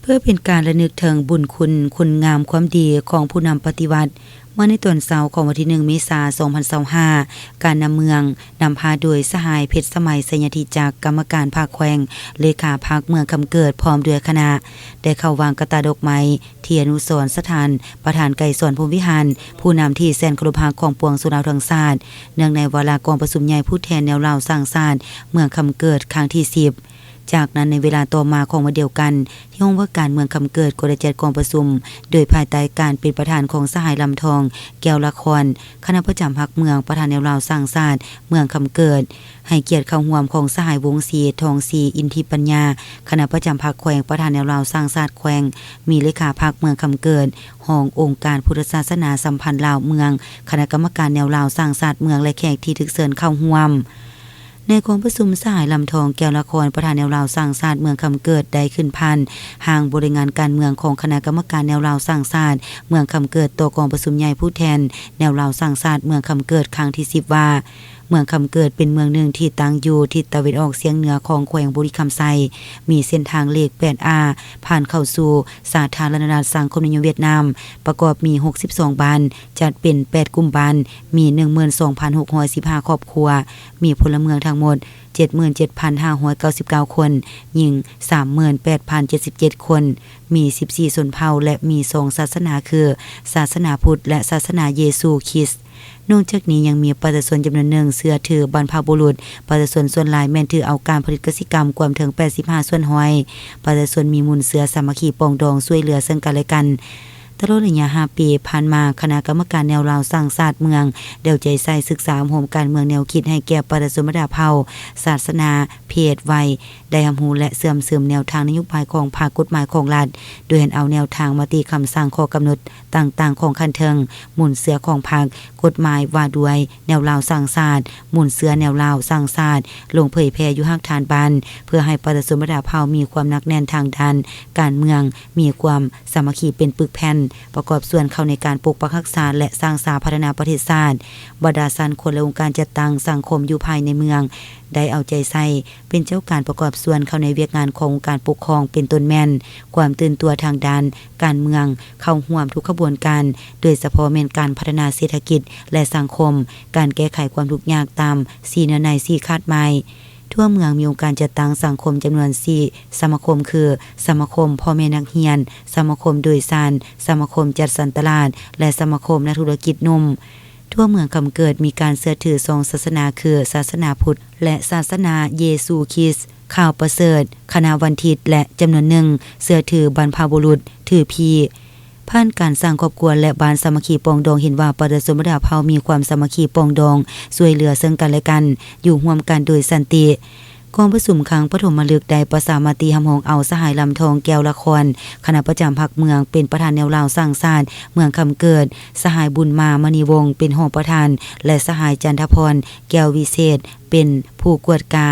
พื่อเป็นการระลึกถึงบุญคุณงามความดีของผู้นำปฏิวัติเมื่อในตอนเช้าของวันที่1 เมษายน 2025การนำเมืองนำพาโดยสหายเพชรสมัยสัญญาธิจากกรรมการภาคแขวงเลขาพรรคเมืองคำเกิดพร้อมด้วยคณะได้เข้าวางกระตาดอกไม้ที่อนุสรณ์สถานประธานไก่สอนพรหมวิหารผู้นำที่แสนเคารพของปวงสุราทั้งชาติเนื่องในวาระกองประชุมใหญ่ผู้แทนแนวลาวสร้างชาติเมืองคำเกิดครั้งที่10จากนั้นในเวลาต่อมาของวันเดียวกันที่ห้องว่าการเมืองคำเกิดก็ได้จัดกองประชุมโดยภายใต้การเป็นประธานของสหายลำทองแก้วละครคณะประจำพรรคเมืองประธานแนวลาวสร้างชาติเมืองคำเกิดให้เกียรติเข้าร่วมของสหายวงศ์ศรีทองศรีอินทิปัญญาคณะประจำพรรคแขวงประธานแนวลาวสร้างชาติแขวงมีเลขาพรรคเมืองคำเกิดห้ององค์การพุทธศาสนาสัมพันธ์ลาวเมืองคณะกรรมการแนวลาวสร้างชาติเมืองและแขกที่ถูกเชิญเข้าร่วมในกองประชุมสหายลำทองแก้วละครประธานแนวลาวสร้างชาติเมืองคำเกิดได้ขึ้นพันห่างบริงานการเมืองของคณะกรรมการแนวลาวสร้างชาติเมืองคำเกิดต่อกองประชุมใหญ่ผู้แทนแนวลาวสร้างชาติเมืองคำเกิดครั้งที่10ว่าเมืองคำเกิดเป็นเมืองหนึ่งที่ตั้งอยู่ทิศตะวันออกเฉียงเหนือของแขวงบุรีคำไซมีเส้นทางเลข 8A ผ่านเข้าสู่สาธารณรัฐสังคมนิยมเวียดนามประกอบมี62บ้านจัดเป็น8กลุ่มบ้านมี 12,615 ครอบครัวมีพลเมืองทั้งหมด 77,599 คนหญิง 38,077 คนมี14ชนเผ่าและมี2ศาสนาคือศาสนาพุทธและศาสนาเยซูคริสต์นอกจากนี้ยังมีประชาชนจำนวนหนึ่งเชื่อถือบรรพบุรุษประชาชนส่วนหลายแม่นถือเอาการผลิตกสิกรรมกว่าถึง85ส่วนห้อยประชาชนมีมูลเสือสามัคคีปองดองช่วยเหลือซึ่งกันและกันตลอดระยะ5ปีผ่านมาคณะกรรมการแนวลาวสร้างชาติเมืองเดี่ยวใจใส่ศึกษาโหมการเมืองแนวคิดให้แก่ประชาชนบรรดาเผ่าศาสนาเพศวัยได้รับรู้และเสื่อมซึมแนวทางนโยบายของภาคกฎหมายของรัฐโดยเห็นเอาแนวทางมาตีคำสั่งข้อกำหนดต่างๆของคันเทิงหมุนเสือของภาคกฎหมายว่าด้วยแนวลาวสร้างชาติหมุนเสือแนวลาวสร้างชาติลงเผยแพร่อยู่ภาคฐานบ้านเพื่อให้ประชาชนบรรดาเผ่ามีความหนักแน่นทางด้านการเมืองมีความสามัคคีเป็นปึกแผ่นประกอบส่วนเข้าในการปกปักรักษาและสร้างสาพัฒนาประเทศชาติบรรดาสันคนและองค์การจัดตั้งสังคมอยู่ภายในเมืองได้เอาใจใส่เป็นเจ้าการประกอบส่วนเข้าในเวียกงานของการปกครองเป็นต้นแม่นความตื่นตัวทางด้านการเมืองเข้าร่วมทุกขบวนการโดยเฉพาะแม่นการพัฒนาเศรษฐกิจและสังคมการแก้ไขความทุกข์ยากตาม4 นัย 4 คาดหมายทั่วเมืองมีองค์การจัดตั้งสังคมจำนวน4สมาคมคือสมาคมพ่อแม่นักเรียนสมาคมโดยสารสมาคมจัดสรรตลาดและสมาคมนักธุรกิจนมทั่วเมืองคำเกิดมีการเชื่อถือ2ศาสนาคือศาสนาพุทธและศาสนาเยซูคริสต์ข่าวประเสริฐคณะวันทิตและจำนวนหนึ่งเชื่อถือบรรพบุรุษถือพีผ่านการสร้างครอบครัวและบ้านสามัคคีปองดองเห็นว่าประชาชนบรรดาเผ่ามีความสามัคคีปองดองช่วยเหลือซึ่งกันและกันอยู่ร่วมกันโดยสันติกองประชุมครั้งปฐมฤกษ์ได้ประสานมติหำหองเอาสหายลำทองแก้วละครคณะประจำพรรคเมืองเป็นประธานแนวลาวสร้างชาติเมืองคำเกิดสหายบุญมามณีวงศ์เป็นรองประธานและสหายจันทพรแก้ววิเศษเป็นผู้กวดกา